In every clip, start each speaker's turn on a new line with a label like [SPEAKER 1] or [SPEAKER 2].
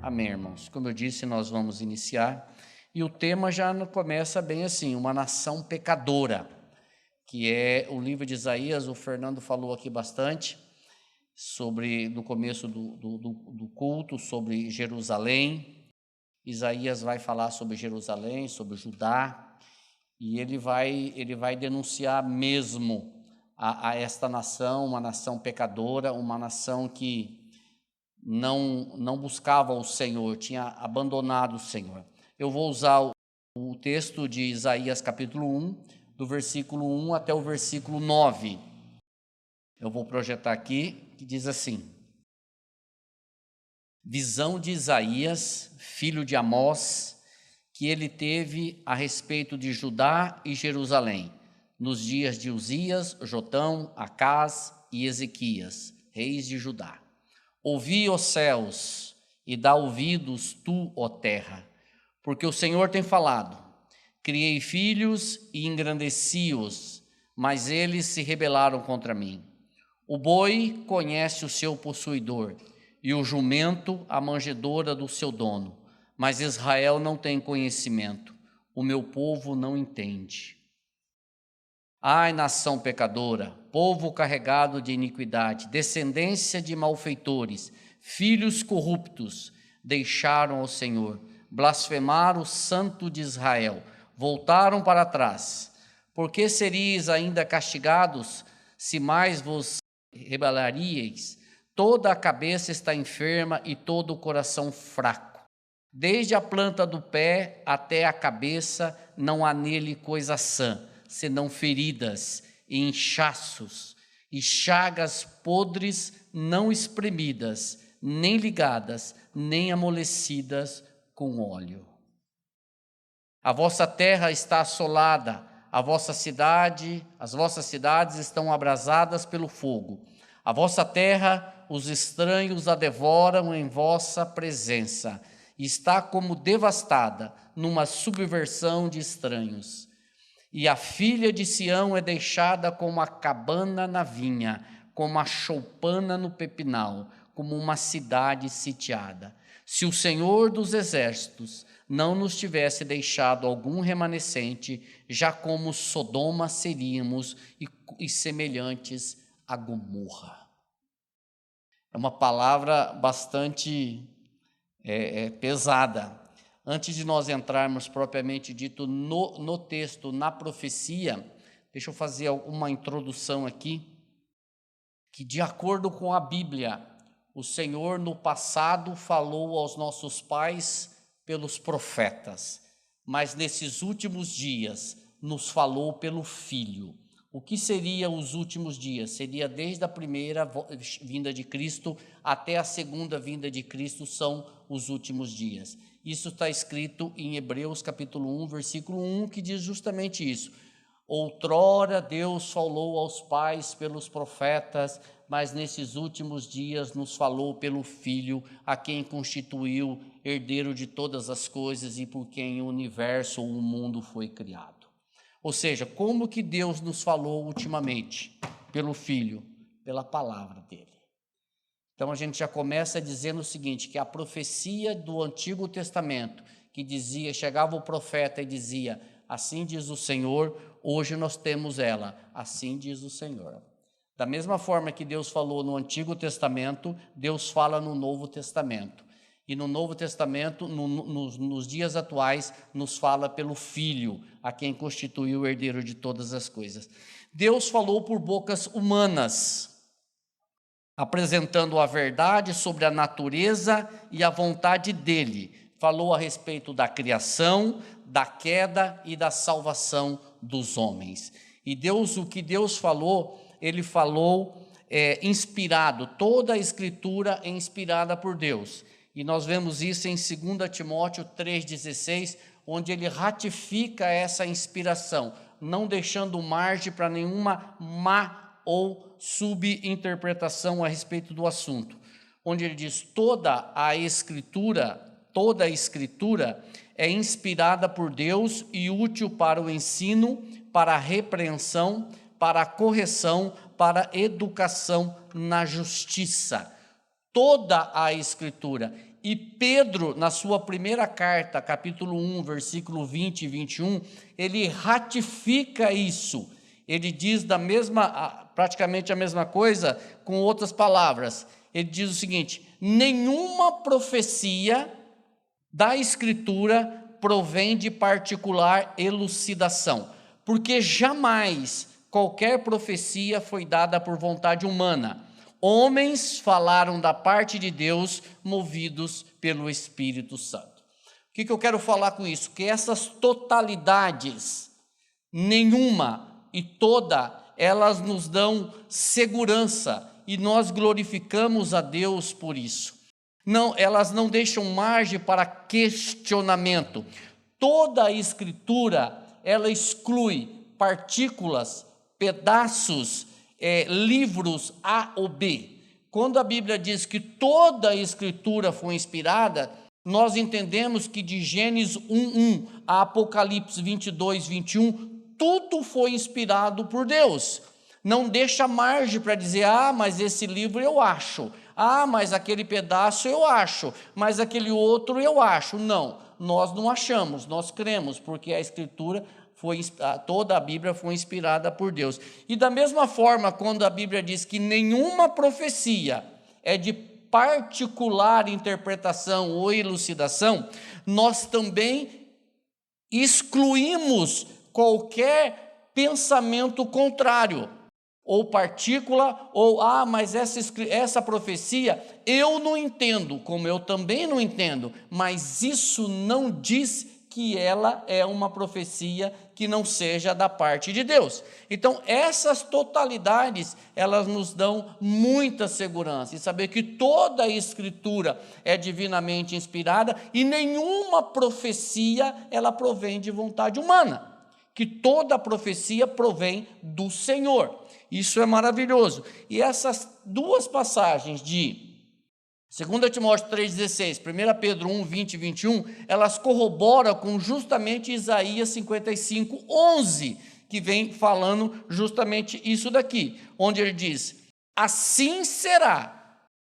[SPEAKER 1] Amém, irmãos. Como eu disse, nós vamos iniciar. E o tema já começa bem assim, uma nação pecadora, que é o livro de Isaías. O Fernando falou aqui bastante, no começo do culto, sobre Jerusalém. Isaías vai falar sobre Jerusalém, sobre Judá, e ele vai denunciar mesmo a esta nação, uma nação pecadora, uma nação que não buscava o Senhor, tinha abandonado o Senhor. Eu vou usar o texto de Isaías capítulo 1, do versículo 1 até o versículo 9. Eu vou projetar aqui, que diz assim: visão de Isaías, filho de Amós, que ele teve a respeito de Judá e Jerusalém, nos dias de Uzias, Jotão, Acás e Ezequias, reis de Judá. Ouvi, ó céus, e dá ouvidos tu, ó terra, porque o Senhor tem falado. Criei filhos e engrandeci-os, mas eles se rebelaram contra mim. O boi conhece o seu possuidor, e o jumento a manjedoura do seu dono, mas Israel não tem conhecimento, o meu povo não entende. Ai, nação pecadora, povo carregado de iniquidade, descendência de malfeitores, filhos corruptos, deixaram ao Senhor, blasfemaram o Santo de Israel, voltaram para trás. Por que seríeis ainda castigados, se mais vos rebelaríeis? Toda a cabeça está enferma e todo o coração fraco. Desde a planta do pé até a cabeça não há nele coisa sã, senão feridas e inchaços e chagas podres não espremidas, nem ligadas, nem amolecidas com óleo. A vossa terra está assolada, as vossas cidades estão abrasadas pelo fogo. A vossa terra, os estranhos a devoram em vossa presença, e está como devastada numa subversão de estranhos. E a filha de Sião é deixada como a cabana na vinha, como a choupana no pepinal, como uma cidade sitiada. Se o Senhor dos exércitos não nos tivesse deixado algum remanescente, já como Sodoma seríamos e semelhantes a Gomorra. É uma palavra bastante pesada. Antes de nós entrarmos propriamente dito no texto, na profecia, deixa eu fazer uma introdução aqui, que de acordo com a Bíblia, o Senhor no passado falou aos nossos pais pelos profetas, mas nesses últimos dias nos falou pelo Filho. O que seria os últimos dias? Seria desde a primeira vinda de Cristo até a segunda vinda de Cristo, são os últimos dias. Isso está escrito em Hebreus capítulo 1, versículo 1, que diz justamente isso. Outrora Deus falou aos pais pelos profetas, mas nesses últimos dias nos falou pelo Filho, a quem constituiu herdeiro de todas as coisas e por quem o universo ou o mundo foi criado. Ou seja, como que Deus nos falou ultimamente? Pelo Filho, pela palavra dele. Então a gente já começa dizendo o seguinte, que a profecia do Antigo Testamento, que dizia, chegava o profeta e dizia, assim diz o Senhor, hoje nós temos ela, assim diz o Senhor. Da mesma forma que Deus falou no Antigo Testamento, Deus fala no Novo Testamento. E no Novo Testamento, nos dias atuais, nos fala pelo Filho, a quem constituiu o herdeiro de todas as coisas. Deus falou por bocas humanas, apresentando a verdade sobre a natureza e a vontade dele. Falou a respeito da criação, da queda e da salvação dos homens. E Deus, o que Deus falou, ele falou inspirado, toda a Escritura é inspirada por Deus. E nós vemos isso em 2 Timóteo 3,16, onde ele ratifica essa inspiração, não deixando margem para nenhuma má ou subinterpretação a respeito do assunto. Onde ele diz, toda a Escritura é inspirada por Deus e útil para o ensino, para a repreensão, para a correção, para a educação na justiça. Toda a Escritura. E Pedro, na sua primeira carta, capítulo 1, versículo 20 e 21, ele ratifica isso. Ele diz praticamente a mesma coisa, com outras palavras. Ele diz o seguinte: nenhuma profecia da Escritura provém de particular elucidação, porque jamais qualquer profecia foi dada por vontade humana. Homens falaram da parte de Deus, movidos pelo Espírito Santo. O que eu quero falar com isso? Que essas totalidades, nenhuma e toda, elas nos dão segurança e nós glorificamos a Deus por isso. Não, elas não deixam margem para questionamento. Toda a Escritura, ela exclui partículas, pedaços, livros A ou B. Quando a Bíblia diz que toda a Escritura foi inspirada, nós entendemos que de Gênesis 1:1 a Apocalipse 22:21, tudo foi inspirado por Deus. Não deixa margem para dizer: mas esse livro eu acho, mas aquele pedaço eu acho, mas aquele outro eu acho. Não, nós não achamos, nós cremos, porque a Escritura toda a Bíblia foi inspirada por Deus. E da mesma forma, quando a Bíblia diz que nenhuma profecia é de particular interpretação ou elucidação, nós também excluímos qualquer pensamento contrário, ou partícula, ou mas essa profecia eu não entendo, como eu também não entendo, mas isso não diz que ela é uma profecia que não seja da parte de Deus. Então, essas totalidades, elas nos dão muita segurança, e saber que toda a Escritura é divinamente inspirada, e nenhuma profecia, ela provém de vontade humana, que toda profecia provém do Senhor. Isso é maravilhoso. E essas duas passagens de 2 Timóteo 3,16, 1 Pedro 1, 20 e 21, elas corroboram com justamente Isaías 55, 11, que vem falando justamente isso daqui, onde ele diz: assim será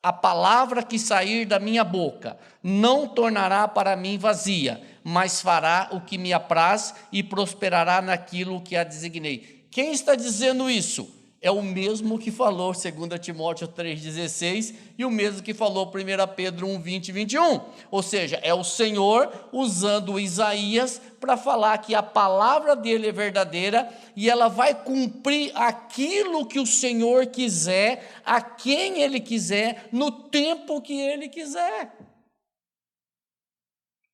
[SPEAKER 1] a palavra que sair da minha boca, não tornará para mim vazia, mas fará o que me apraz e prosperará naquilo que a designei. Quem está dizendo isso? É o mesmo que falou 2 Timóteo 3,16 e o mesmo que falou 1 Pedro 1, 20 e 21. Ou seja, é o Senhor usando Isaías para falar que a palavra dele é verdadeira e ela vai cumprir aquilo que o Senhor quiser, a quem ele quiser, no tempo que ele quiser.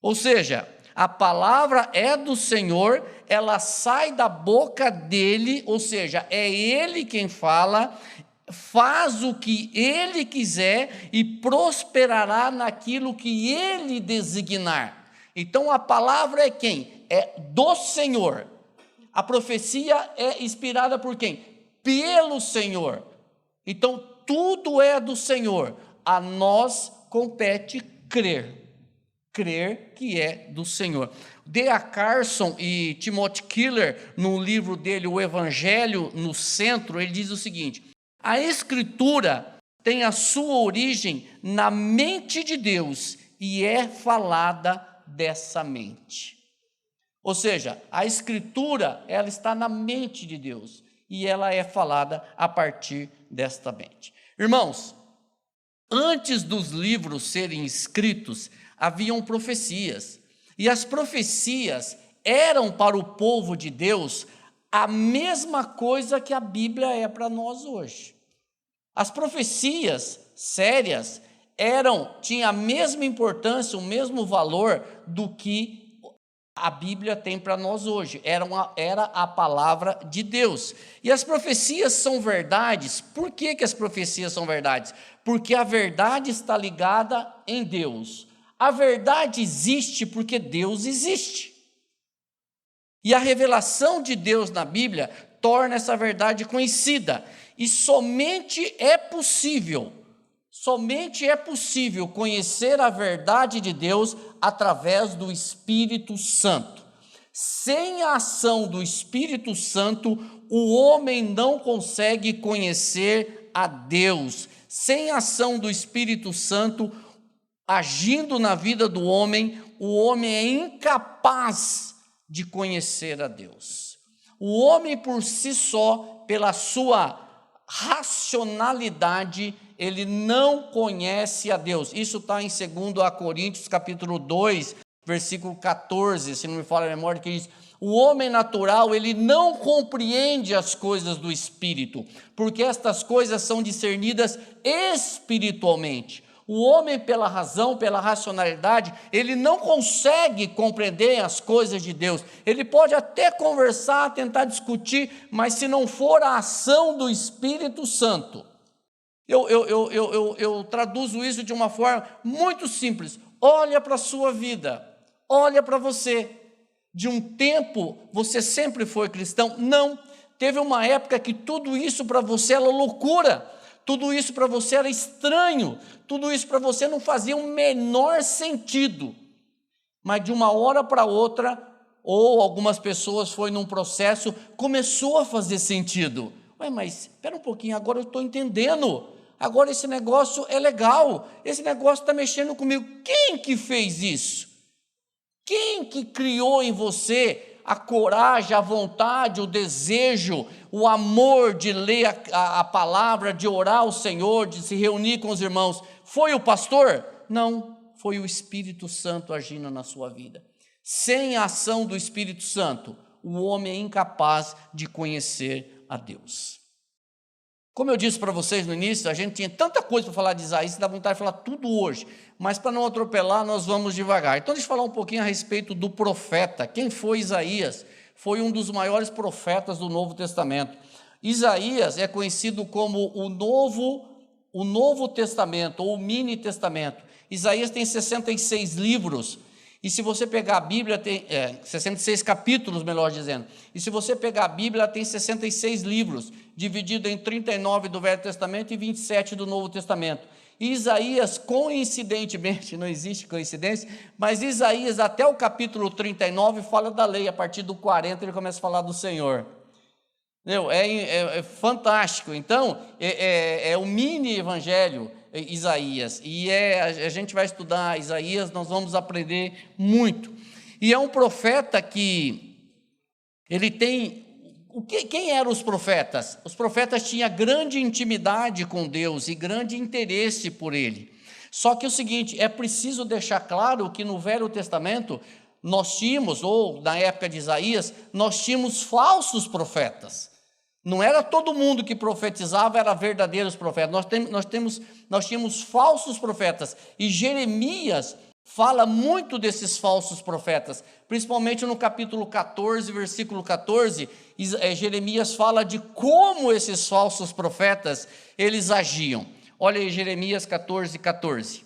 [SPEAKER 1] Ou seja, a palavra é do Senhor, ela sai da boca dele, ou seja, é ele quem fala, faz o que ele quiser e prosperará naquilo que ele designar. Então a palavra é quem? É do Senhor. A profecia é inspirada por quem? Pelo Senhor. Então tudo é do Senhor. A nós compete crer que é do Senhor. D.A. Carson e Timothy Keller, no livro dele, O Evangelho no Centro, ele diz o seguinte: a Escritura tem a sua origem na mente de Deus e é falada dessa mente. Ou seja, a Escritura, ela está na mente de Deus e ela é falada a partir desta mente. Irmãos, antes dos livros serem escritos, haviam profecias, e as profecias eram para o povo de Deus a mesma coisa que a Bíblia é para nós hoje. As profecias sérias tinham a mesma importância, o mesmo valor do que a Bíblia tem para nós hoje, era a palavra de Deus. E as profecias são verdades. Por que as profecias são verdades? Porque a verdade está ligada em Deus. A verdade existe porque Deus existe. E a revelação de Deus na Bíblia torna essa verdade conhecida. E somente é possível conhecer a verdade de Deus através do Espírito Santo. Sem a ação do Espírito Santo, o homem não consegue conhecer a Deus. Sem a ação do Espírito Santo, agindo na vida do homem, o homem é incapaz de conhecer a Deus. O homem por si só, pela sua racionalidade, ele não conhece a Deus. Isso está em 2 Coríntios capítulo 2, versículo 14, se não me falha a memória, que diz: o homem natural, ele não compreende as coisas do Espírito, porque estas coisas são discernidas espiritualmente. O homem, pela razão, pela racionalidade, ele não consegue compreender as coisas de Deus. Ele pode até conversar, tentar discutir, mas se não for a ação do Espírito Santo. Eu traduzo isso de uma forma muito simples. Olha para a sua vida, olha para você. De um tempo, você sempre foi cristão? Não. Teve uma época que tudo isso para você era loucura. Tudo isso para você era estranho, tudo isso para você não fazia o menor sentido, mas de uma hora para outra, ou algumas pessoas foi num processo, começou a fazer sentido. Ué, mas espera um pouquinho, agora eu estou entendendo, agora esse negócio é legal, esse negócio está mexendo comigo. Quem que fez isso? Quem que criou em você a coragem, a vontade, o desejo, o amor de ler a palavra, de orar ao Senhor, de se reunir com os irmãos? Foi o pastor? Não, foi o Espírito Santo agindo na sua vida. Sem a ação do Espírito Santo, o homem é incapaz de conhecer a Deus. Como eu disse para vocês no início, a gente tinha tanta coisa para falar de Isaías, dá vontade de falar tudo hoje, mas para não atropelar, nós vamos devagar. Então, deixa eu falar um pouquinho a respeito do profeta. Quem foi Isaías? Foi um dos maiores profetas do Novo Testamento. Isaías é conhecido como o Novo Testamento, ou o Mini Testamento. Isaías tem 66 livros, e se você pegar a Bíblia, tem 66 capítulos, melhor dizendo, e se você pegar a Bíblia, ela tem 66 livros, dividido em 39 do Velho Testamento e 27 do Novo Testamento. E Isaías, coincidentemente, não existe coincidência, mas Isaías até o capítulo 39 fala da lei, a partir do 40 ele começa a falar do Senhor. É fantástico. Então, é o mini evangelho Isaías, e a gente vai estudar Isaías, nós vamos aprender muito. E é um profeta que ele tem... Quem eram os profetas? Os profetas tinham grande intimidade com Deus e grande interesse por Ele. Só que é o seguinte, é preciso deixar claro que no Velho Testamento nós tínhamos, ou na época de Isaías, nós tínhamos falsos profetas. Não era todo mundo que profetizava, era verdadeiros profetas. Nós tínhamos falsos profetas. E Jeremias fala muito desses falsos profetas, principalmente no capítulo 14, versículo 14, Jeremias fala de como esses falsos profetas, eles agiam. Olha aí Jeremias 14, 14.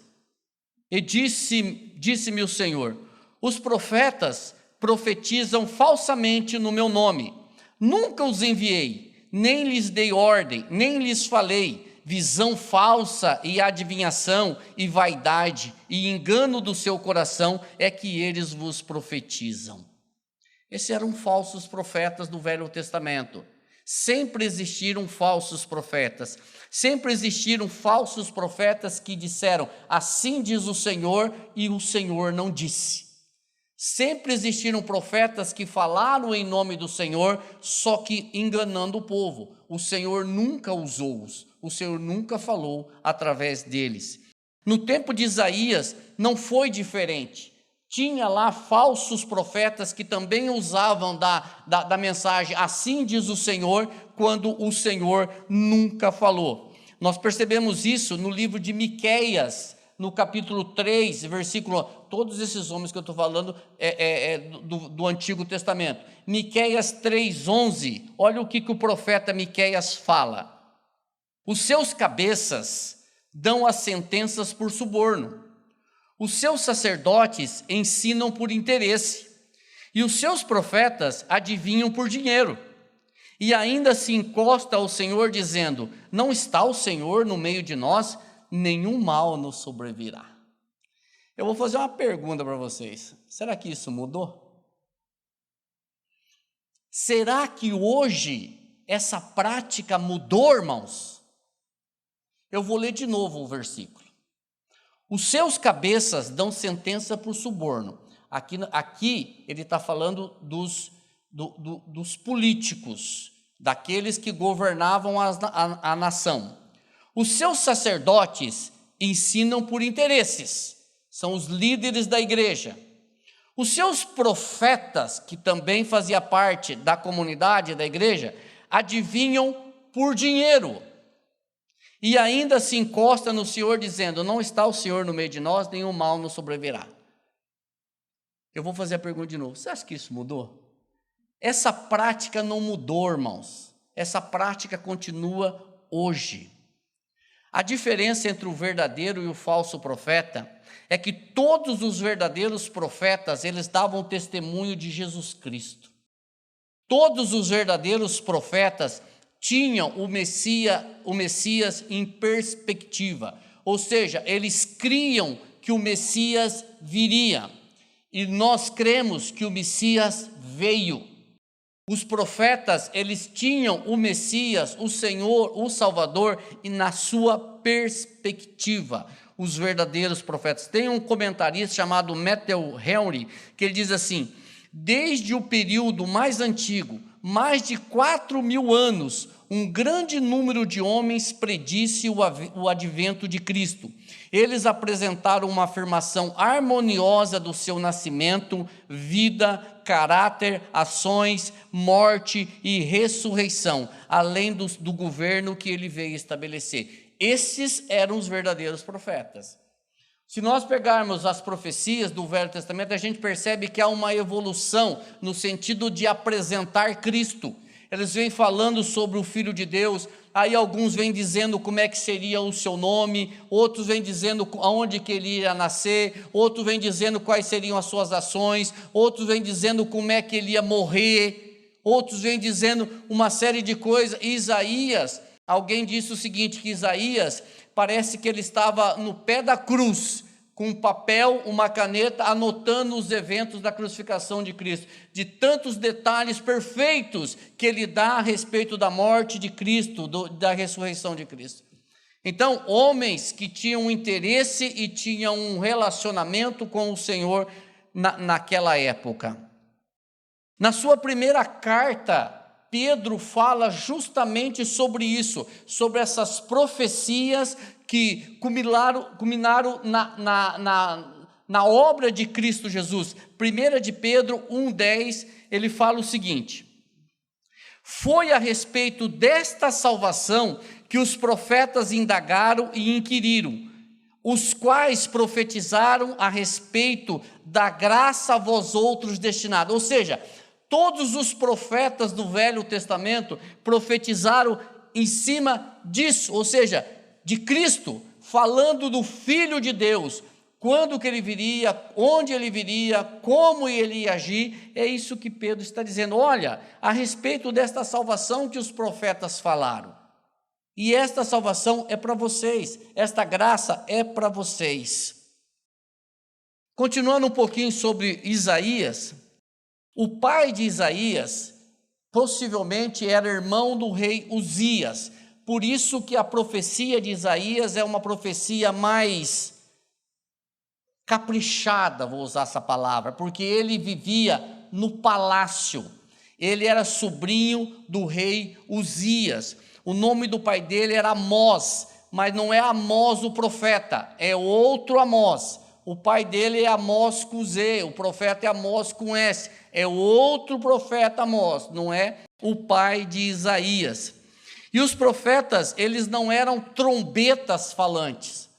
[SPEAKER 1] E disse-me o Senhor: os profetas profetizam falsamente no meu nome. Nunca os enviei, nem lhes dei ordem, nem lhes falei. Visão falsa e adivinhação e vaidade e engano do seu coração é que eles vos profetizam. Esses eram falsos profetas do Velho Testamento. Sempre existiram falsos profetas. Sempre existiram falsos profetas que disseram: assim diz o Senhor, e o Senhor não disse. Sempre existiram profetas que falaram em nome do Senhor, só que enganando o povo. O Senhor nunca usou-os. O Senhor nunca falou através deles. No tempo de Isaías não foi diferente. Tinha lá falsos profetas que também usavam da mensagem, assim diz o Senhor, quando o Senhor nunca falou. Nós percebemos isso no livro de Miqueias, no capítulo 3, versículo... Todos esses homens que eu estou falando do Antigo Testamento. Miqueias 3:11, olha o que o profeta Miqueias fala. Os seus cabeças dão as sentenças por suborno. Os seus sacerdotes ensinam por interesse. E os seus profetas adivinham por dinheiro. E ainda se encosta ao Senhor dizendo: não está o Senhor no meio de nós? Nenhum mal nos sobrevirá. Eu vou fazer uma pergunta para vocês. Será que isso mudou? Será que hoje essa prática mudou, irmãos? Eu vou ler de novo o versículo. Os seus cabeças dão sentença por suborno. Aqui ele está falando dos políticos, daqueles que governavam a nação. Os seus sacerdotes ensinam por interesses, são os líderes da igreja. Os seus profetas, que também fazia parte da comunidade da igreja, adivinham por dinheiro. E ainda se encosta no Senhor dizendo: não está o Senhor no meio de nós, nenhum mal nos sobrevirá. Eu vou fazer a pergunta de novo. Você acha que isso mudou? Essa prática não mudou, irmãos. Essa prática continua hoje. A diferença entre o verdadeiro e o falso profeta é que todos os verdadeiros profetas, eles davam testemunho de Jesus Cristo. Todos os verdadeiros profetas tinham o Messias em perspectiva, ou seja, eles criam que o Messias viria, e nós cremos que o Messias veio. Os profetas, eles tinham o Messias, o Senhor, o Salvador, e na sua perspectiva, os verdadeiros profetas. Tem um comentarista chamado Matthew Henry, que ele diz assim: desde o período mais antigo, mais de 4.000 anos, um grande número de homens predisse o advento de Cristo. Eles apresentaram uma afirmação harmoniosa do seu nascimento, vida, caráter, ações, morte e ressurreição, além do governo que ele veio estabelecer. Esses eram os verdadeiros profetas. Se nós pegarmos as profecias do Velho Testamento, a gente percebe que há uma evolução no sentido de apresentar Cristo. Eles vêm falando sobre o Filho de Deus, aí alguns vêm dizendo como é que seria o seu nome, outros vêm dizendo aonde que ele ia nascer, outros vêm dizendo quais seriam as suas ações, outros vêm dizendo como é que ele ia morrer, outros vêm dizendo uma série de coisas. Isaías, alguém disse o seguinte, que Isaías parece que ele estava no pé da cruz, com um papel, uma caneta, anotando os eventos da crucificação de Cristo, de tantos detalhes perfeitos que ele dá a respeito da morte de Cristo, da ressurreição de Cristo. Então, homens que tinham interesse e tinham um relacionamento com o Senhor naquela época. Na sua primeira carta, Pedro fala justamente sobre isso, sobre essas profecias que culminaram na obra de Cristo Jesus. 1 de Pedro 1,10, ele fala o seguinte: foi a respeito desta salvação que os profetas indagaram e inquiriram, os quais profetizaram a respeito da graça a vós outros destinada. Ou seja, todos os profetas do Velho Testamento profetizaram em cima disso, ou seja, de Cristo, falando do Filho de Deus, quando que ele viria, onde ele viria, como ele ia agir. É isso que Pedro está dizendo. Olha, a respeito desta salvação que os profetas falaram, e esta salvação é para vocês, esta graça é para vocês. Continuando um pouquinho sobre Isaías, o pai de Isaías possivelmente era irmão do rei Uzias, por isso que a profecia de Isaías é uma profecia mais caprichada, vou usar essa palavra, porque ele vivia no palácio, ele era sobrinho do rei Uzias, o nome do pai dele era Amós, mas não é Amós o profeta, é outro Amós. O pai dele é Amós com Z, o profeta é Amós com S, é outro profeta Amós, não é o pai de Isaías. E os profetas, eles não eram trombetas falantes.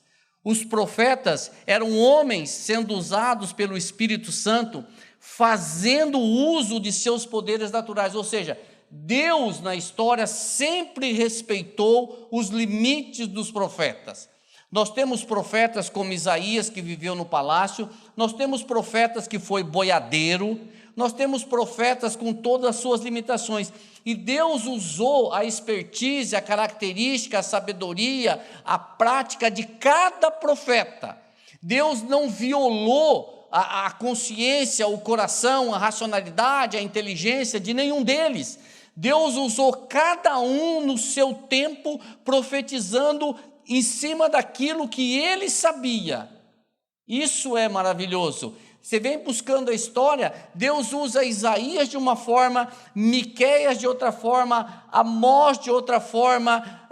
[SPEAKER 1] Os profetas eram homens sendo usados pelo Espírito Santo, fazendo uso de seus poderes naturais. Ou seja, Deus na história sempre respeitou os limites dos profetas. Nós temos profetas como Isaías, que viveu no palácio, nós temos profetas que foi boiadeiro, nós temos profetas com todas as suas limitações, e Deus usou a expertise, a característica, a sabedoria, a prática de cada profeta. Deus não violou a consciência, o coração, a racionalidade, a inteligência de nenhum deles. Deus usou cada um no seu tempo, profetizando em cima daquilo que ele sabia. Isso é maravilhoso. Você vem buscando a história, Deus usa Isaías de uma forma, Miqueias de outra forma, Amós de outra forma,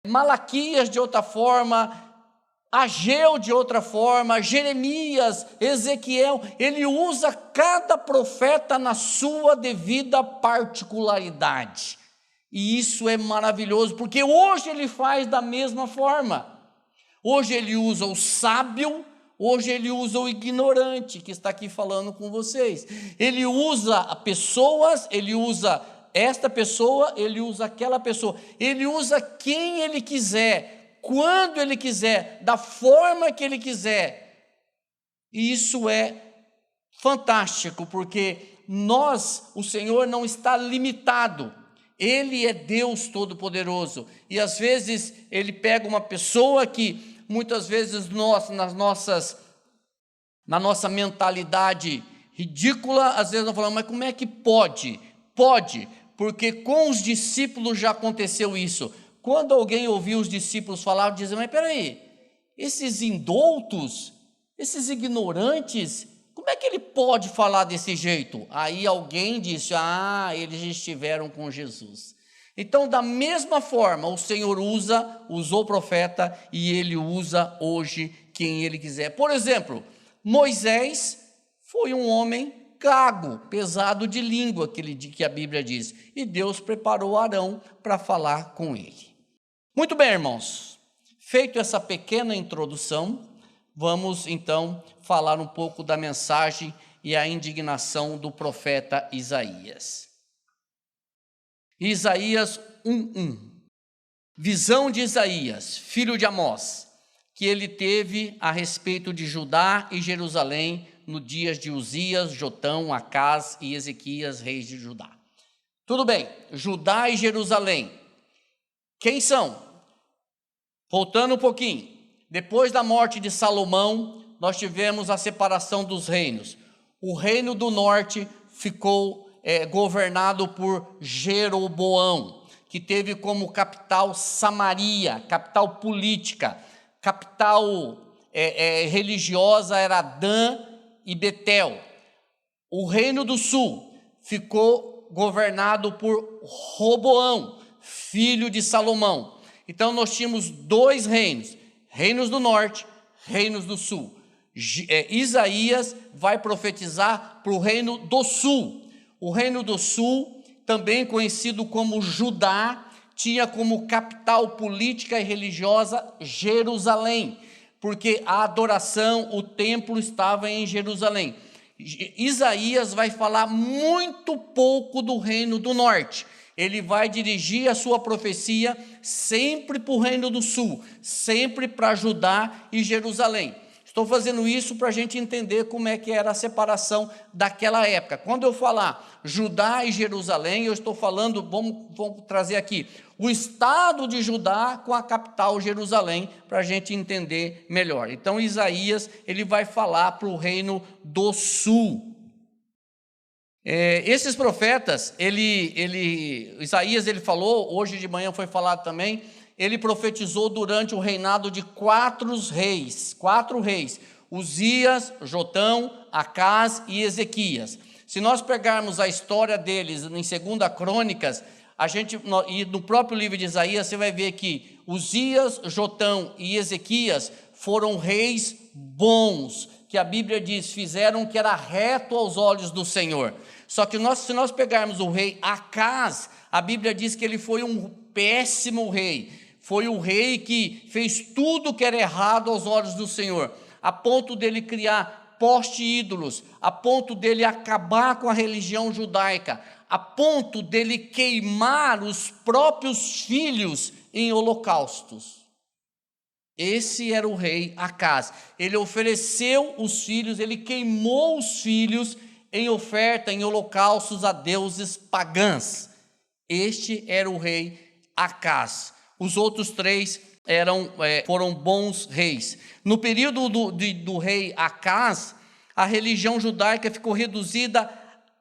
[SPEAKER 1] Malaquias de outra forma, Ageu de outra forma, Jeremias, Ezequiel. Ele usa cada profeta na sua devida particularidade. E isso é maravilhoso, porque hoje ele faz da mesma forma. Hoje ele usa o sábio, hoje ele usa o ignorante, que está aqui falando com vocês. Ele usa pessoas, ele usa esta pessoa, ele usa aquela pessoa. Ele usa quem ele quiser, quando ele quiser, da forma que ele quiser. E isso é fantástico, porque o Senhor não está limitado. Ele é Deus Todo-Poderoso. E às vezes ele pega uma pessoa que muitas vezes na nossa mentalidade ridícula, às vezes nós falamos, mas como é que pode? Pode, porque com os discípulos já aconteceu isso. Quando alguém ouviu os discípulos falar, dizia, mas peraí, esses indoutos, esses ignorantes, como é que ele pode falar desse jeito? Aí alguém disse, eles estiveram com Jesus. Então, da mesma forma, o Senhor usou o profeta e ele usa hoje quem ele quiser. Por exemplo, Moisés foi um homem gago, pesado de língua, que a Bíblia diz, e Deus preparou Arão para falar com ele. Muito bem, irmãos, feito essa pequena introdução, vamos então falar um pouco da mensagem e a indignação do profeta Isaías. Isaías 1:1. Visão de Isaías, filho de Amós, que ele teve a respeito de Judá e Jerusalém no dias de Uzias, Jotão, Acás e Ezequias, reis de Judá. Tudo bem, Judá e Jerusalém, quem são? Voltando um pouquinho, depois da morte de Salomão, nós tivemos a separação dos reinos. O reino do norte ficou governado por Jeroboão, que teve como capital Samaria, capital política, capital religiosa era Dan e Betel. O reino do sul ficou governado por Roboão, filho de Salomão. Então nós tínhamos dois reinos, reinos do norte, reinos do sul. Isaías vai profetizar para o reino do sul. O reino do sul, também conhecido como Judá, tinha como capital política e religiosa Jerusalém, porque a adoração, o templo estava em Jerusalém. Isaías vai falar muito pouco do reino do norte. Ele vai dirigir a sua profecia sempre para o reino do sul, sempre para Judá e Jerusalém. Estou fazendo isso para a gente entender como é que era a separação daquela época. Quando eu falar Judá e Jerusalém, eu estou falando, vamos trazer aqui, o estado de Judá com a capital Jerusalém, para a gente entender melhor. Então Isaías, ele vai falar para o reino do sul. Esses profetas, Isaías ele falou, hoje de manhã foi falado também, ele profetizou durante o reinado de quatro reis, Uzias, Jotão, Acás e Ezequias. Se nós pegarmos a história deles em 2 Crônicas, e no próprio livro de Isaías, você vai ver que Uzias, Jotão e Ezequias foram reis bons, que a Bíblia diz, fizeram o que era reto aos olhos do Senhor. Só que se nós pegarmos o rei Acás, a Bíblia diz que ele foi um péssimo rei, foi um rei que fez tudo que era errado aos olhos do Senhor, a ponto dele criar poste-ídolos, a ponto dele acabar com a religião judaica, a ponto dele queimar os próprios filhos em holocaustos. Esse era o rei Acás. Ele ofereceu os filhos, ele queimou os filhos em oferta, em holocaustos a deuses pagãs. Este era o rei Acás. Os outros três foram bons reis. No período do rei Acás, a religião judaica ficou reduzida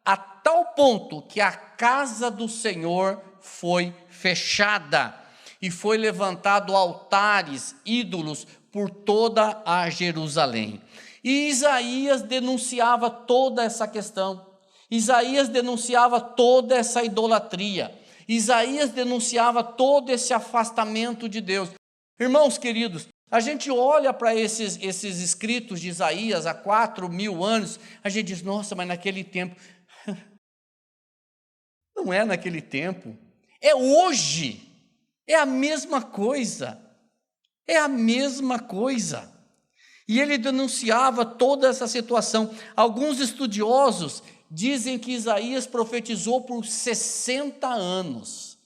[SPEAKER 1] a tal ponto que a casa do Senhor foi fechada. e foi levantado altares, ídolos, por toda a Jerusalém. E Isaías denunciava toda essa questão. Isaías denunciava toda essa idolatria. Isaías denunciava todo esse afastamento de Deus. Irmãos queridos, a gente olha para esses escritos de Isaías há 4.000 anos, a gente diz, nossa, mas naquele tempo... Não é naquele tempo, é hoje, é a mesma coisa, é a mesma coisa. E ele denunciava toda essa situação. Alguns estudiosos dizem que Isaías profetizou por 60 anos.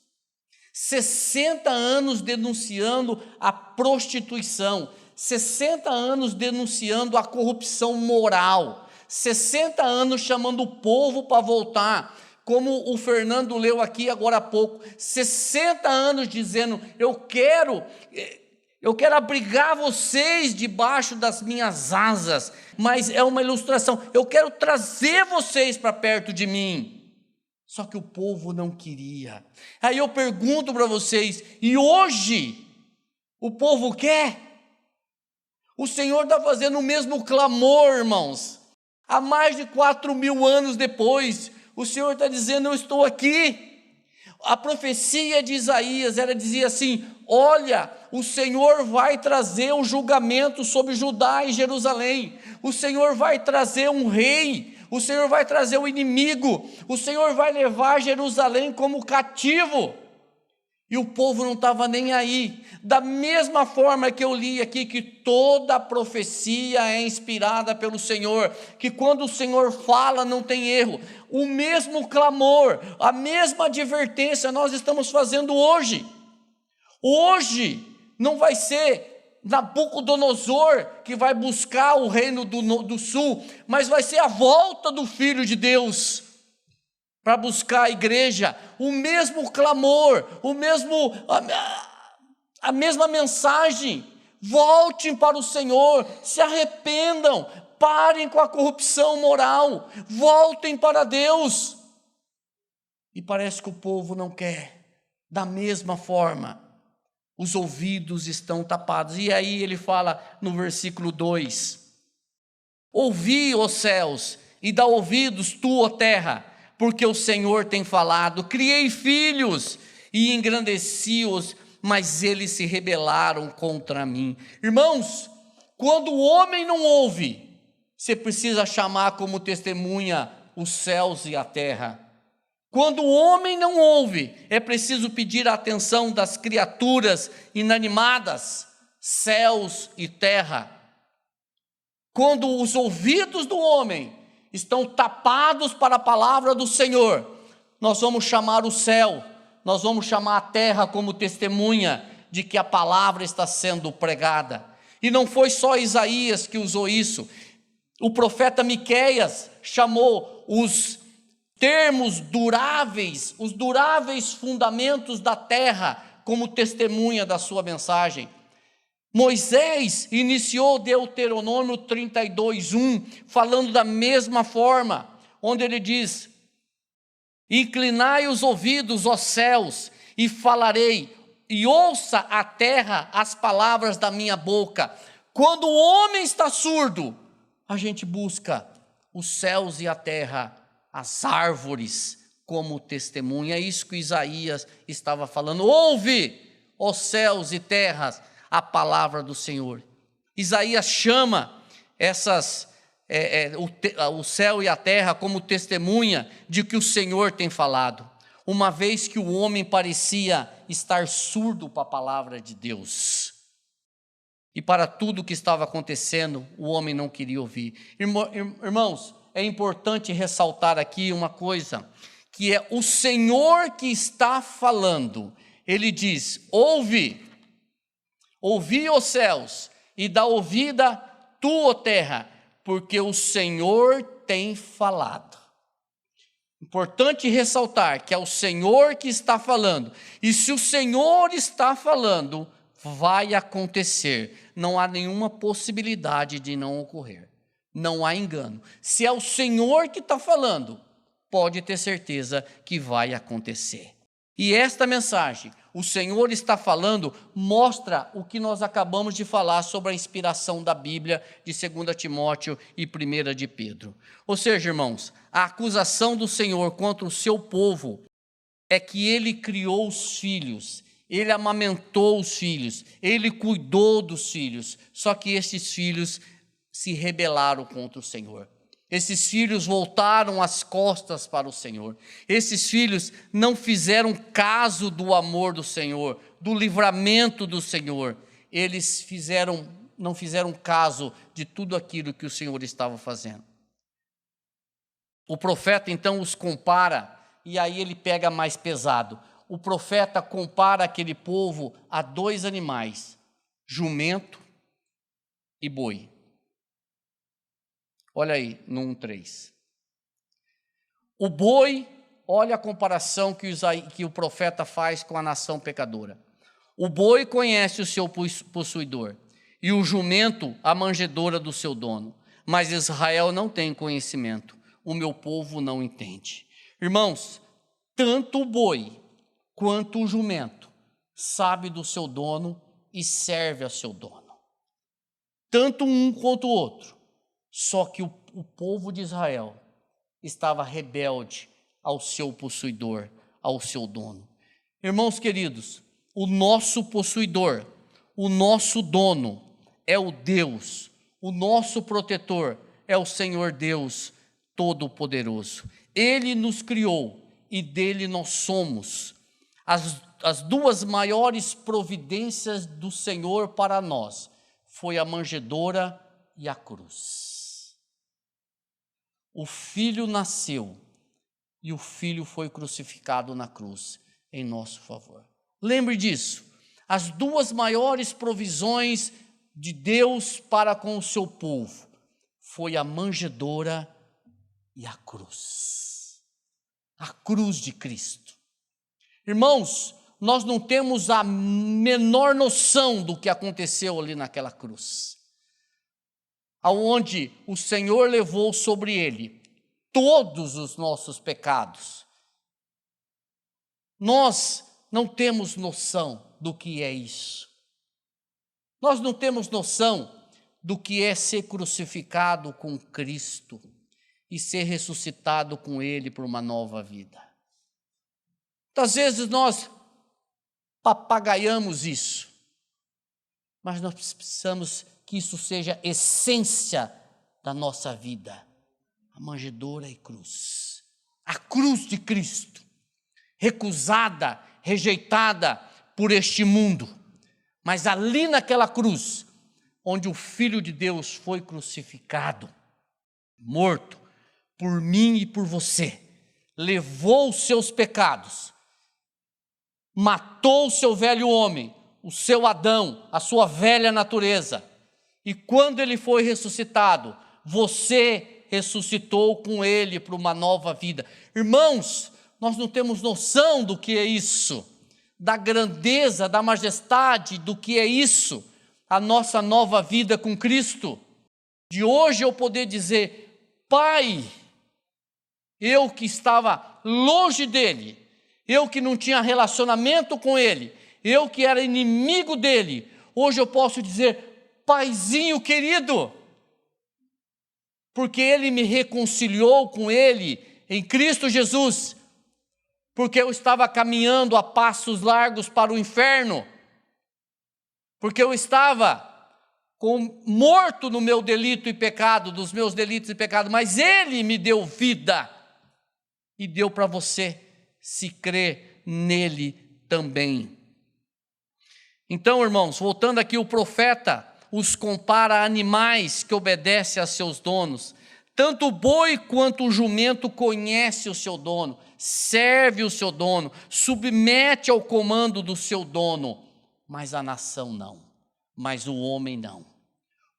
[SPEAKER 1] 60 anos denunciando a prostituição, 60 anos denunciando a corrupção moral, 60 anos chamando o povo para voltar, como o Fernando leu aqui agora há pouco, 60 anos dizendo, eu quero abrigar vocês debaixo das minhas asas, mas é uma ilustração, eu quero trazer vocês para perto de mim. Só que o povo não queria. Aí eu pergunto para vocês, e hoje o povo quer? O Senhor está fazendo o mesmo clamor, irmãos. Há mais de 4.000 anos depois, o Senhor está dizendo, eu estou aqui. A profecia de Isaías, ela dizia assim, olha, o Senhor vai trazer um julgamento sobre Judá e Jerusalém. O Senhor vai trazer um rei. O Senhor vai trazer o inimigo, o Senhor vai levar Jerusalém como cativo, e o povo não estava nem aí. Da mesma forma que eu li aqui, que toda profecia é inspirada pelo Senhor, que quando o Senhor fala não tem erro, o mesmo clamor, a mesma advertência nós estamos fazendo hoje. Hoje não vai ser Nabucodonosor que vai buscar o reino do sul, mas vai ser a volta do Filho de Deus para buscar a igreja, o mesmo clamor, a mesma mensagem, voltem para o Senhor, se arrependam, parem com a corrupção moral, voltem para Deus. E parece que o povo não quer, da mesma forma, os ouvidos estão tapados. E aí ele fala no versículo 2, ouvi, ó céus, e dá ouvidos tu, ó terra, porque o Senhor tem falado, criei filhos e engrandeci-os, mas eles se rebelaram contra mim. Irmãos, quando o homem não ouve, você precisa chamar como testemunha os céus e a terra. Quando o homem não ouve, é preciso pedir a atenção das criaturas inanimadas, céus e terra. Quando os ouvidos do homem estão tapados para a palavra do Senhor, nós vamos chamar o céu, nós vamos chamar a terra como testemunha de que a palavra está sendo pregada. E não foi só Isaías que usou isso, o profeta Miqueias chamou os termos duráveis, os duráveis fundamentos da terra, como testemunha da sua mensagem. Moisés iniciou Deuteronômio 32:1, falando da mesma forma, onde ele diz, inclinai os ouvidos, ó céus, e falarei, e ouça a terra as palavras da minha boca. Quando o homem está surdo, a gente busca os céus e a terra, as árvores como testemunha. É isso que Isaías estava falando. Ouve, ó céus e terras, a palavra do Senhor. Isaías chama o céu e a terra como testemunha de que o Senhor tem falado, uma vez que o homem parecia estar surdo para a palavra de Deus. E para tudo o que estava acontecendo, o homem não queria ouvir. Irmãos, é importante ressaltar aqui uma coisa, que é o Senhor que está falando. Ele diz, ouvi, ó céus, e dá ouvida tu, ó terra, porque o Senhor tem falado. Importante ressaltar que é o Senhor que está falando, e se o Senhor está falando, vai acontecer, não há nenhuma possibilidade de não ocorrer. Não há engano. Se é o Senhor que está falando, pode ter certeza que vai acontecer. E esta mensagem, o Senhor está falando, mostra o que nós acabamos de falar sobre a inspiração da Bíblia de 2 Timóteo e 1 de Pedro. Ou seja, irmãos, a acusação do Senhor contra o seu povo é que ele criou os filhos, ele amamentou os filhos, ele cuidou dos filhos, só que esses filhos se rebelaram contra o Senhor. Esses filhos voltaram as costas para o Senhor. Esses filhos não fizeram caso do amor do Senhor, do livramento do Senhor. Eles não fizeram caso de tudo aquilo que o Senhor estava fazendo. O profeta então os compara, e aí ele pega mais pesado. O profeta compara aquele povo a 2 animais, jumento e boi. Olha aí, no 1:3. O boi, olha a comparação que o profeta faz com a nação pecadora. O boi conhece o seu possuidor, e o jumento a manjedoura do seu dono. Mas Israel não tem conhecimento, o meu povo não entende. Irmãos, tanto o boi quanto o jumento sabe do seu dono e serve a seu dono. Tanto um quanto o outro. Só que o povo de Israel estava rebelde ao seu possuidor, ao seu dono. Irmãos queridos, o nosso possuidor, o nosso dono é o Deus, o nosso protetor é o Senhor Deus Todo-Poderoso. Ele nos criou e dele nós somos. As 2 maiores providências do Senhor para nós foi a manjedoura e a cruz. O Filho nasceu e o Filho foi crucificado na cruz em nosso favor. Lembre disso, as 2 maiores provisões de Deus para com o seu povo foi a manjedoura e a cruz de Cristo. Irmãos, nós não temos a menor noção do que aconteceu ali naquela cruz, aonde o Senhor levou sobre ele todos os nossos pecados. Nós não temos noção do que é isso. Nós não temos noção do que é ser crucificado com Cristo e ser ressuscitado com Ele para uma nova vida. Muitas vezes nós papagaiamos isso, mas nós precisamos que isso seja essência da nossa vida. A manjedoura e cruz. A cruz de Cristo, recusada, rejeitada por este mundo. Mas ali naquela cruz, onde o Filho de Deus foi crucificado, morto, por mim e por você, levou os seus pecados, matou o seu velho homem, o seu Adão, a sua velha natureza. E quando ele foi ressuscitado, você ressuscitou com ele para uma nova vida. Irmãos, nós não temos noção do que é isso, da grandeza, da majestade do que é isso, a nossa nova vida com Cristo. De hoje eu poder dizer: Pai, eu que estava longe dele, eu que não tinha relacionamento com ele, eu que era inimigo dele, hoje eu posso dizer: Paizinho querido, porque ele me reconciliou com ele em Cristo Jesus, porque eu estava caminhando a passos largos para o inferno, porque eu estava morto no meu delito e pecado, dos meus delitos e pecados, mas ele me deu vida e deu para você, se crer nele também. Então, irmãos, voltando aqui, o profeta os compara a animais que obedecem a seus donos. Tanto o boi quanto o jumento conhece o seu dono, serve o seu dono, submete ao comando do seu dono, mas a nação não, mas o homem não.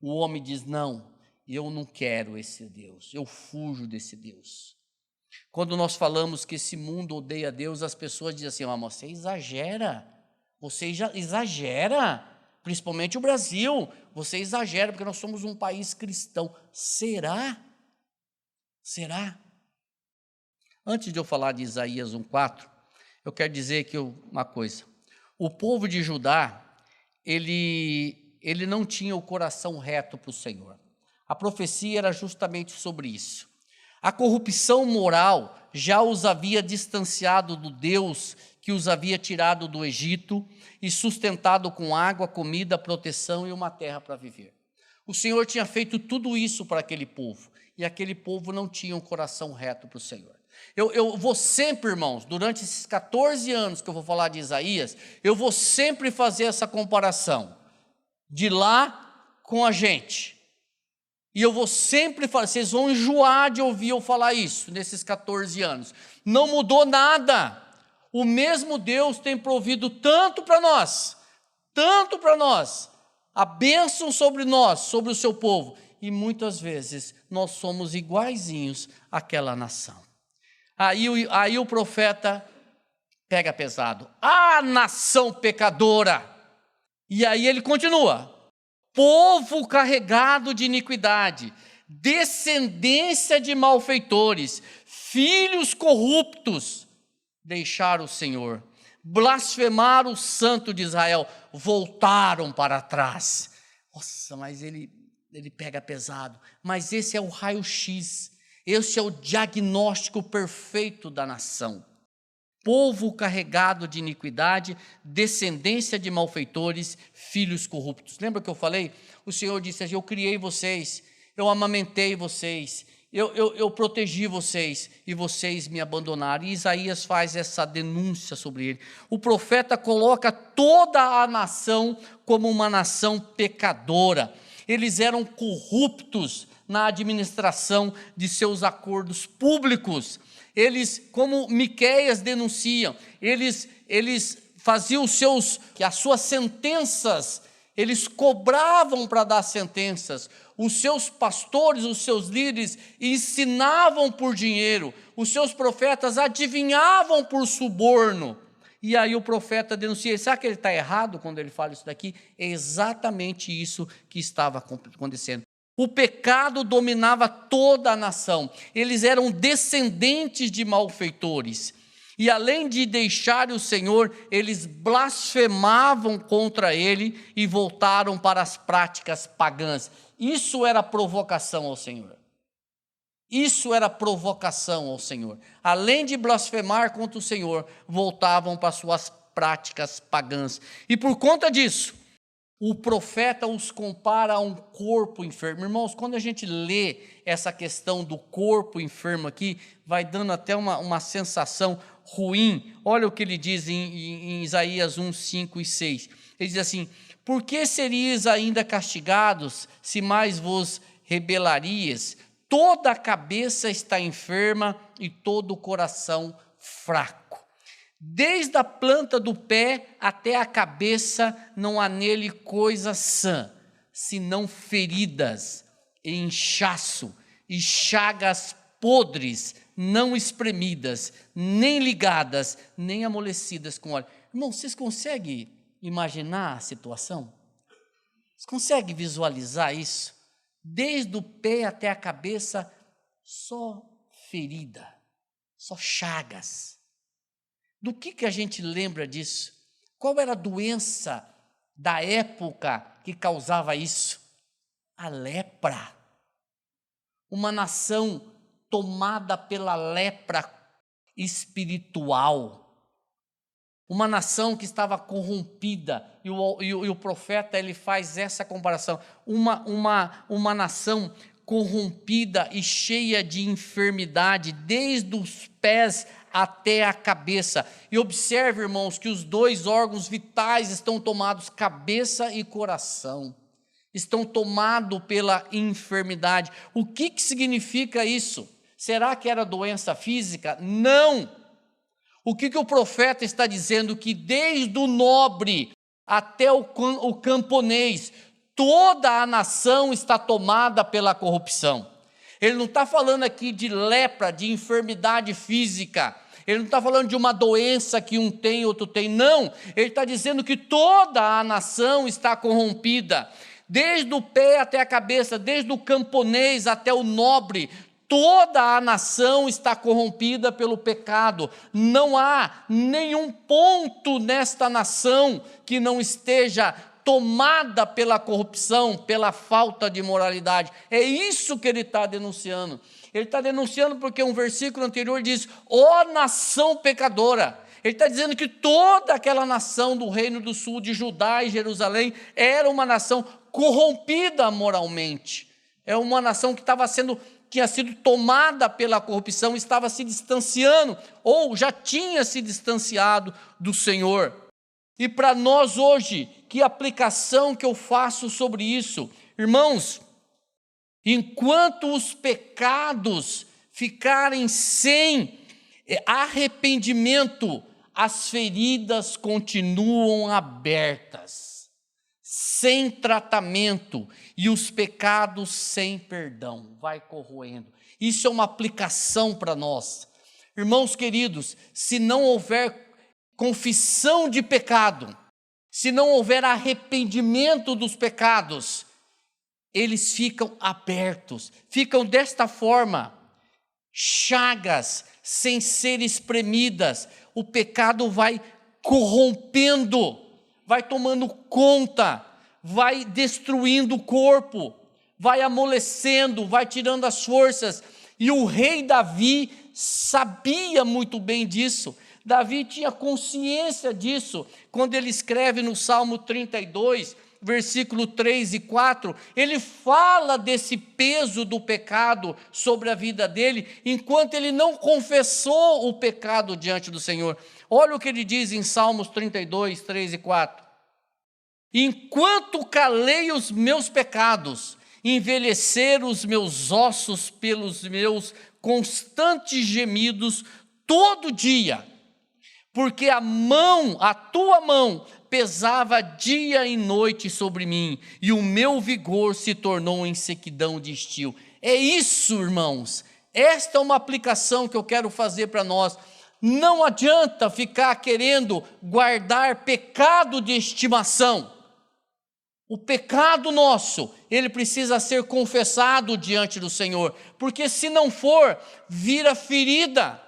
[SPEAKER 1] O homem diz: não, eu não quero esse Deus, eu fujo desse Deus. Quando nós falamos que esse mundo odeia Deus, as pessoas dizem assim: mas você exagera, principalmente o Brasil, você exagera, porque nós somos um país cristão. Será? Será? Antes de eu falar de Isaías 1:4, eu quero dizer uma coisa. o povo de Judá, ele não tinha o coração reto para o Senhor. A profecia era justamente sobre isso. A corrupção moral já os havia distanciado do Deus que os havia tirado do Egito e sustentado com água, comida, proteção e uma terra para viver. O Senhor tinha feito tudo isso para aquele povo, e aquele povo não tinha um coração reto para o Senhor. Eu vou sempre, irmãos, durante esses 14 anos que eu vou falar de Isaías, eu vou sempre fazer essa comparação de lá com a gente. E eu vou sempre falar, vocês vão enjoar de ouvir eu falar isso nesses 14 anos. Não mudou nada. O mesmo Deus tem provido tanto para nós, a bênção sobre nós, sobre o seu povo. E muitas vezes nós somos iguaizinhos àquela nação. Aí o profeta pega pesado. Ah, nação pecadora! E aí ele continua. Povo carregado de iniquidade, descendência de malfeitores, filhos corruptos, deixaram o Senhor, blasfemaram o Santo de Israel, voltaram para trás. Nossa, mas ele pega pesado. Mas esse é o raio-x, esse é o diagnóstico perfeito da nação. Povo carregado de iniquidade, descendência de malfeitores, filhos corruptos. Lembra que eu falei? O Senhor disse assim, eu criei vocês, eu amamentei vocês, eu protegi vocês e vocês me abandonaram. E Isaías faz essa denúncia sobre ele. O profeta coloca toda a nação como uma nação pecadora. Eles eram corruptos na administração de seus acordos públicos. Eles, como Miqueias denunciam, eles faziam as suas sentenças, eles cobravam para dar sentenças. Os seus pastores, os seus líderes ensinavam por dinheiro, os seus profetas adivinhavam por suborno. E aí o profeta denuncia, sabe que ele está errado quando ele fala isso daqui? É exatamente isso que estava acontecendo. O pecado dominava toda a nação, eles eram descendentes de malfeitores, e além de deixarem o Senhor, eles blasfemavam contra ele e voltaram para as práticas pagãs. Isso era provocação ao Senhor. Isso era provocação ao Senhor. Além de blasfemar contra o Senhor, voltavam para suas práticas pagãs. E por conta disso, o profeta os compara a um corpo enfermo. Irmãos, quando a gente lê essa questão do corpo enfermo aqui, vai dando até uma sensação ruim. Olha o que ele diz em Isaías 1, 5 e 6. Ele diz assim, por que seríeis ainda castigados, se mais vos rebelarias? Toda a cabeça está enferma e todo o coração fraco. Desde a planta do pé até a cabeça não há nele coisa sã, senão feridas, e inchaço, e chagas podres, não espremidas, nem ligadas, nem amolecidas com óleo. Irmão, vocês conseguem imaginar a situação? Vocês conseguem visualizar isso? Desde o pé até a cabeça, só ferida, só chagas. Do que a gente lembra disso? Qual era a doença da época que causava isso? A lepra. Uma nação tomada pela lepra espiritual. Uma nação que estava corrompida. E o profeta ele faz essa comparação. Uma nação corrompida e cheia de enfermidade, desde os pés até a cabeça. E observe, irmãos, que os dois órgãos vitais estão tomados, cabeça e coração, estão tomados pela enfermidade. O que significa isso? Será que era doença física? Não! O que o profeta está dizendo? Que desde o nobre até o camponês, toda a nação está tomada pela corrupção. Ele não está falando aqui de lepra, de enfermidade física. Ele não está falando de uma doença que um tem, outro tem. Não, ele está dizendo que toda a nação está corrompida. Desde o pé até a cabeça, desde o camponês até o nobre, toda a nação está corrompida pelo pecado. Não há nenhum ponto nesta nação que não esteja tomada pela corrupção, pela falta de moralidade. É isso que ele está denunciando. Ele está denunciando porque um versículo anterior diz: ó nação pecadora. Ele está dizendo que toda aquela nação do Reino do Sul, de Judá e Jerusalém, era uma nação corrompida moralmente. É uma nação que tinha sido tomada pela corrupção, estava se distanciando, ou já tinha se distanciado do Senhor. E para nós hoje, que aplicação que eu faço sobre isso? Irmãos, enquanto os pecados ficarem sem arrependimento, as feridas continuam abertas, sem tratamento, e os pecados sem perdão, vai corroendo. Isso é uma aplicação para nós. Irmãos queridos, se não houver confissão de pecado, se não houver arrependimento dos pecados, eles ficam abertos, ficam desta forma, chagas sem ser espremidas. O pecado vai corrompendo, vai tomando conta, vai destruindo o corpo, vai amolecendo, vai tirando as forças. E o rei Davi sabia muito bem disso. Davi tinha consciência disso, quando ele escreve no Salmo 32, versículo 3 e 4, ele fala desse peso do pecado sobre a vida dele, enquanto ele não confessou o pecado diante do Senhor. Olha o que ele diz em Salmos 32, 3 e 4. Enquanto calei os meus pecados, envelheceram os meus ossos pelos meus constantes gemidos todo dia, porque a tua mão pesava dia e noite sobre mim, e o meu vigor se tornou em sequidão de estio. É isso, irmãos, esta é uma aplicação que eu quero fazer para nós. Não adianta ficar querendo guardar pecado de estimação. O pecado nosso, ele precisa ser confessado diante do Senhor, porque se não for, vira ferida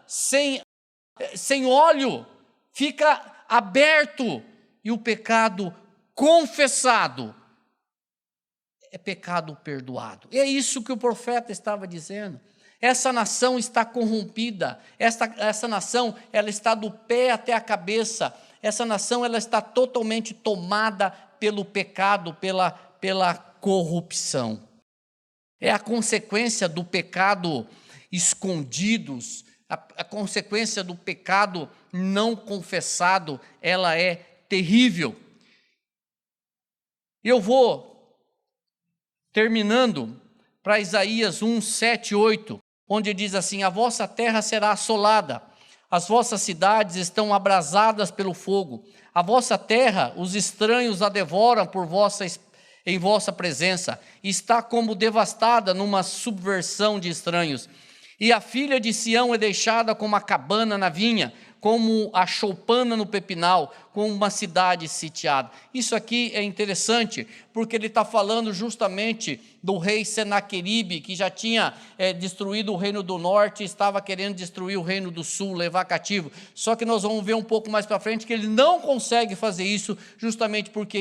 [SPEAKER 1] sem óleo, fica aberto, e o pecado confessado é pecado perdoado. É isso que o profeta estava dizendo. Essa nação está corrompida, essa nação ela está do pé até a cabeça, essa nação ela está totalmente tomada pelo pecado, pela corrupção. É a consequência do pecado escondidos, a consequência do pecado não confessado, ela é terrível. Eu vou terminando para Isaías 1, 7, 8, onde diz assim: a vossa terra será assolada, as vossas cidades estão abrasadas pelo fogo, a vossa terra, os estranhos a devoram em vossa presença, está como devastada numa subversão de estranhos. E a filha de Sião é deixada como a cabana na vinha, como a choupana no pepinal, como uma cidade sitiada. Isso aqui é interessante, porque ele está falando justamente do rei Senaqueribe, que já tinha destruído o reino do norte, estava querendo destruir o reino do sul, levar cativo. Só que nós vamos ver um pouco mais para frente que ele não consegue fazer isso, justamente porque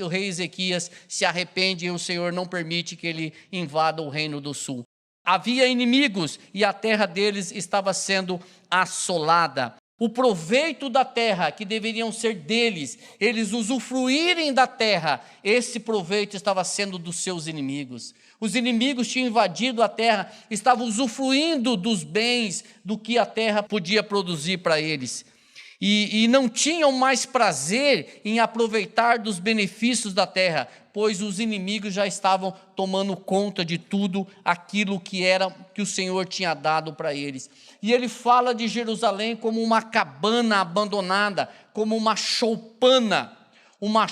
[SPEAKER 1] o rei Ezequias se arrepende e o Senhor não permite que ele invada o reino do sul. Havia inimigos e a terra deles estava sendo assolada. O proveito da terra, que deveriam ser deles, eles usufruírem da terra, esse proveito estava sendo dos seus inimigos. Os inimigos tinham invadido a terra, estavam usufruindo dos bens, do que a terra podia produzir para eles. E não tinham mais prazer em aproveitar dos benefícios da terra, pois os inimigos já estavam tomando conta de tudo aquilo que o Senhor tinha dado para eles. E ele fala de Jerusalém como uma cabana abandonada, como uma choupana, uma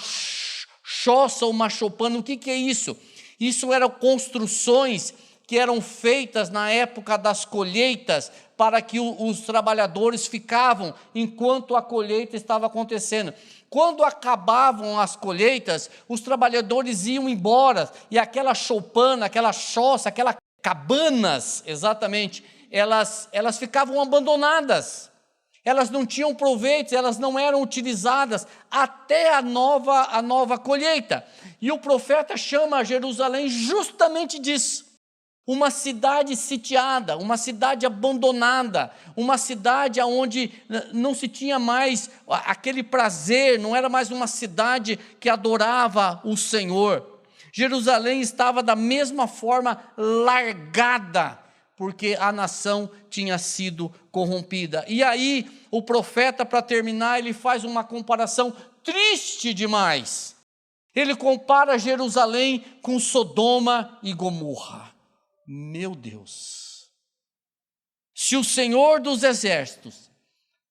[SPEAKER 1] choça, uma choupana. O que é isso? Isso eram construções que eram feitas na época das colheitas, para que os trabalhadores ficavam enquanto a colheita estava acontecendo. Quando acabavam as colheitas, os trabalhadores iam embora, e aquela choupana, aquela choça, aquelas cabanas, exatamente, elas ficavam abandonadas. Elas não tinham proveito, elas não eram utilizadas até a nova colheita. E o profeta chama Jerusalém justamente disso. Uma cidade sitiada, uma cidade abandonada, uma cidade onde não se tinha mais aquele prazer, não era mais uma cidade que adorava o Senhor. Jerusalém estava da mesma forma largada, porque a nação tinha sido corrompida. E aí, o profeta, para terminar, ele faz uma comparação triste demais. Ele compara Jerusalém com Sodoma e Gomorra. Meu Deus! Se o Senhor dos Exércitos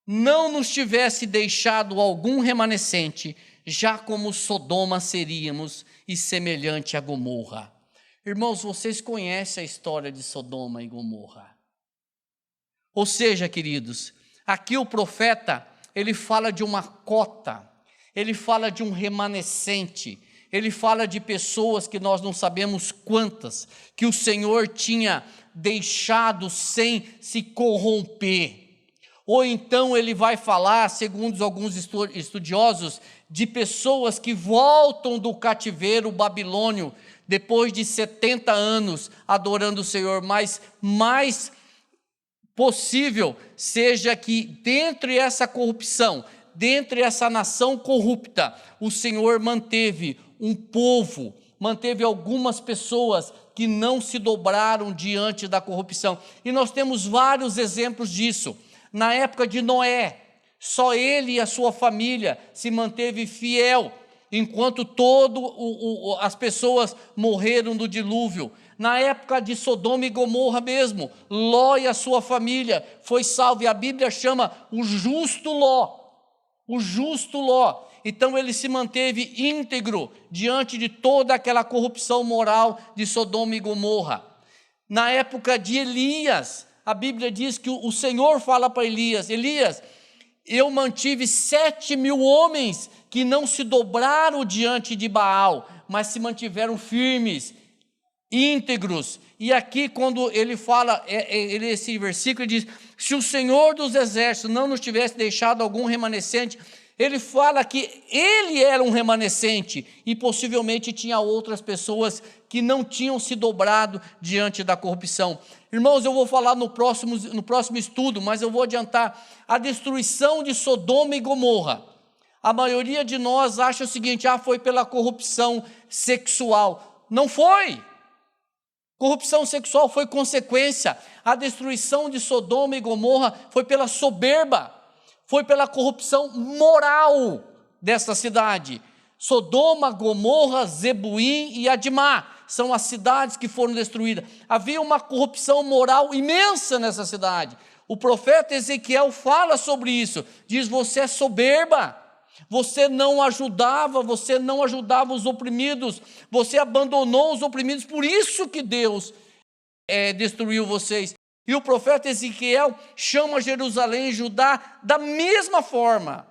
[SPEAKER 1] não nos tivesse deixado algum remanescente, já como Sodoma seríamos e semelhante a Gomorra. Irmãos, vocês conhecem a história de Sodoma e Gomorra. Ou seja, queridos, aqui o profeta, ele fala de uma cota, ele fala de um remanescente, ele fala de pessoas que nós não sabemos quantas, que o Senhor tinha deixado sem se corromper. Ou então ele vai falar, segundo alguns estudiosos, de pessoas que voltam do cativeiro babilônio, depois de 70 anos adorando o Senhor, mas mais possível seja que dentre essa corrupção, dentre essa nação corrupta, o Senhor manteve um povo, manteve algumas pessoas que não se dobraram diante da corrupção. E nós temos vários exemplos disso. Na época de Noé, só ele e a sua família se manteve fiel, enquanto as pessoas morreram no dilúvio. Na época de Sodoma e Gomorra mesmo, Ló e a sua família foi salvo, e a Bíblia chama o justo Ló. O justo Ló. Então ele se manteve íntegro diante de toda aquela corrupção moral de Sodoma e Gomorra. Na época de Elias, a Bíblia diz que o Senhor fala para Elias: Elias, eu mantive 7.000 homens que não se dobraram diante de Baal, mas se mantiveram firmes, íntegros. E aqui quando ele fala, esse versículo, ele diz: se o Senhor dos Exércitos não nos tivesse deixado algum remanescente, ele fala que ele era um remanescente, e possivelmente tinha outras pessoas que não tinham se dobrado diante da corrupção. Irmãos, eu vou falar no próximo estudo, mas eu vou adiantar: a destruição de Sodoma e Gomorra. A maioria de nós acha o seguinte: foi pela corrupção sexual. Não foi. Corrupção sexual foi consequência. A destruição de Sodoma e Gomorra foi pela soberba, foi pela corrupção moral dessa cidade. Sodoma, Gomorra, Zebuim e Adimá são as cidades que foram destruídas. Havia uma corrupção moral imensa nessa cidade. O profeta Ezequiel fala sobre isso, diz: você é soberba, você não ajudava os oprimidos, você abandonou os oprimidos, por isso que Deus destruiu vocês. E o profeta Ezequiel chama Jerusalém e Judá da mesma forma,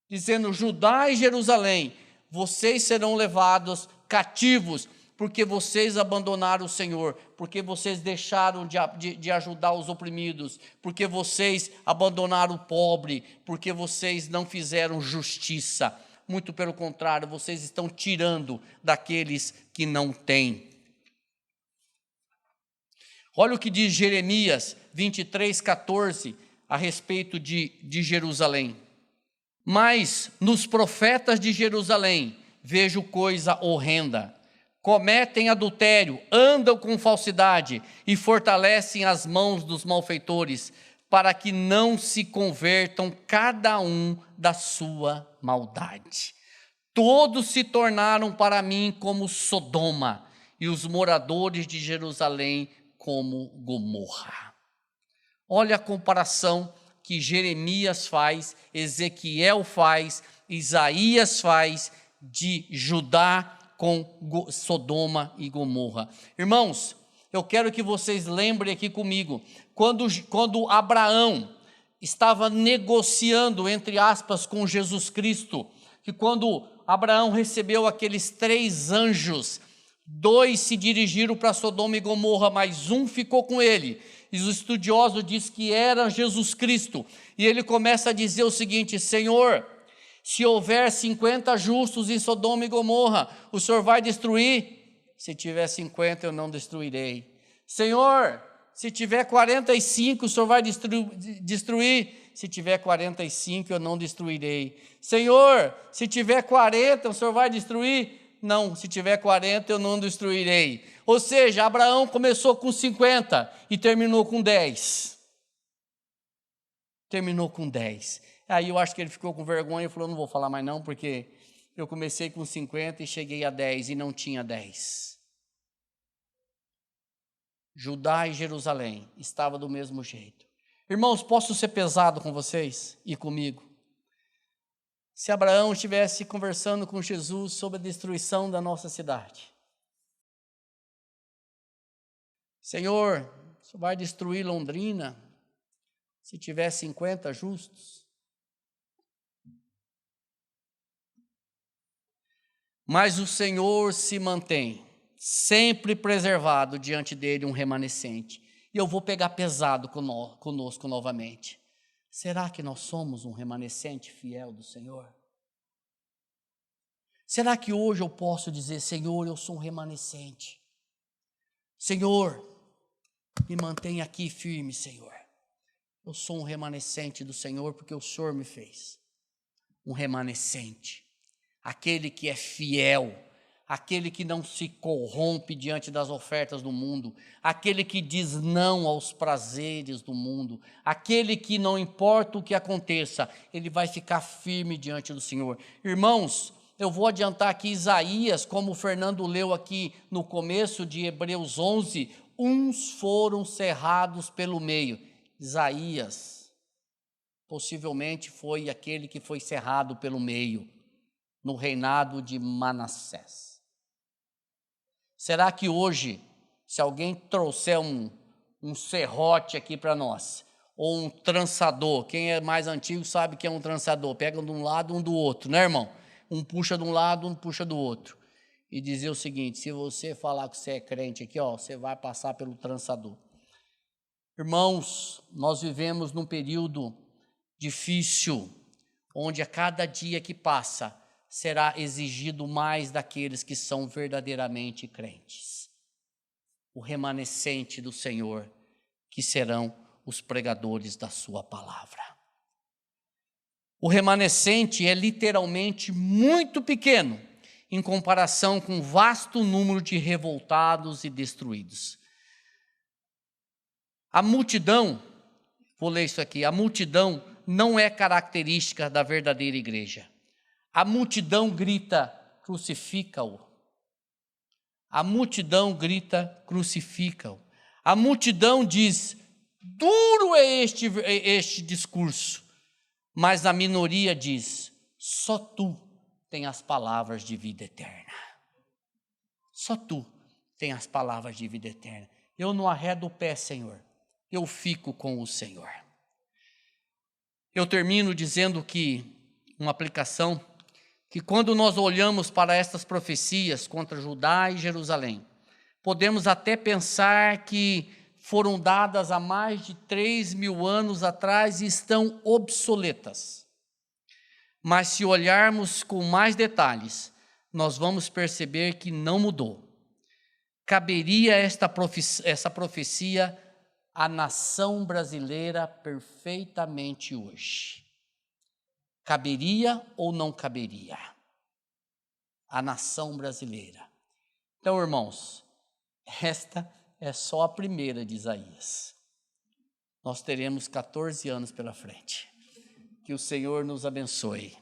[SPEAKER 1] dizendo: Judá e Jerusalém, vocês serão levados cativos, porque vocês abandonaram o Senhor, porque vocês deixaram de ajudar os oprimidos, porque vocês abandonaram o pobre, porque vocês não fizeram justiça. Muito pelo contrário, vocês estão tirando daqueles que não têm. Olha o que diz Jeremias 23:14 a respeito de Jerusalém. Mas nos profetas de Jerusalém vejo coisa horrenda. Cometem adultério, andam com falsidade e fortalecem as mãos dos malfeitores, para que não se convertam cada um da sua maldade. Todos se tornaram para mim como Sodoma, e os moradores de Jerusalém como Gomorra. Olha a comparação que Jeremias faz, Ezequiel faz, Isaías faz de Judá com Sodoma e Gomorra. Irmãos, eu quero que vocês lembrem aqui comigo, quando Abraão estava negociando, entre aspas, com Jesus Cristo, que quando Abraão recebeu aqueles 3 anjos, 2 se dirigiram para Sodoma e Gomorra, mas um ficou com ele, e os estudiosos dizem que era Jesus Cristo, e ele começa a dizer o seguinte: Senhor, se houver 50 justos em Sodoma e Gomorra, o Senhor vai destruir? Se tiver 50, eu não destruirei. Senhor, se tiver 45, o Senhor vai destruir? Se tiver 45, eu não destruirei. Senhor, se tiver 40, o Senhor vai destruir? Não, se tiver 40, eu não destruirei. Ou seja, Abraão começou com 50 e terminou com 10. Terminou com 10. Aí eu acho que ele ficou com vergonha e falou: não vou falar mais não, porque eu comecei com 50 e cheguei a 10 e não tinha 10. Judá e Jerusalém estava do mesmo jeito. Irmãos, posso ser pesado com vocês e comigo? Se Abraão estivesse conversando com Jesus sobre a destruição da nossa cidade. Senhor, o Senhor vai destruir Londrina se tiver 50 justos? Mas o Senhor se mantém sempre preservado, diante dele um remanescente. E eu vou pegar pesado conosco novamente. Será que nós somos um remanescente fiel do Senhor? Será que hoje eu posso dizer: Senhor, eu sou um remanescente. Senhor, me mantenha aqui firme, Senhor. Eu sou um remanescente do Senhor porque o Senhor me fez um remanescente. Aquele que é fiel, aquele que não se corrompe diante das ofertas do mundo, aquele que diz não aos prazeres do mundo, aquele que não importa o que aconteça, ele vai ficar firme diante do Senhor. Irmãos, eu vou adiantar aqui Isaías, como o Fernando leu aqui no começo de Hebreus 11, uns foram cerrados pelo meio. Isaías possivelmente foi aquele que foi cerrado pelo meio, no reinado de Manassés. Será que hoje, se alguém trouxer um serrote aqui para nós, ou um trançador, quem é mais antigo sabe que é um trançador, pega de um lado, um do outro, né, irmão? Um puxa de um lado, um puxa do outro. E dizer o seguinte: se você falar que você é crente aqui, ó, você vai passar pelo trançador. Irmãos, nós vivemos num período difícil, onde a cada dia que passa, será exigido mais daqueles que são verdadeiramente crentes. O remanescente do Senhor, que serão os pregadores da sua palavra. O remanescente é literalmente muito pequeno, em comparação com o vasto número de revoltados e destruídos. A multidão, vou ler isso aqui, a multidão não é característica da verdadeira igreja. A multidão grita: crucifica-o. A multidão grita: crucifica-o. A multidão diz: duro é este discurso. Mas a minoria diz: só tu tem as palavras de vida eterna. Só tu tem as palavras de vida eterna. Eu não arredo o pé, Senhor. Eu fico com o Senhor. Eu termino dizendo que, uma aplicação, que quando nós olhamos para estas profecias contra Judá e Jerusalém, podemos até pensar que foram dadas há mais de 3.000 anos atrás e estão obsoletas. Mas se olharmos com mais detalhes, nós vamos perceber que não mudou. Caberia essa profecia à nação brasileira perfeitamente hoje. Caberia ou não caberia? A nação brasileira. Então, irmãos, esta é só a primeira de Isaías. Nós teremos 14 anos pela frente. Que o Senhor nos abençoe.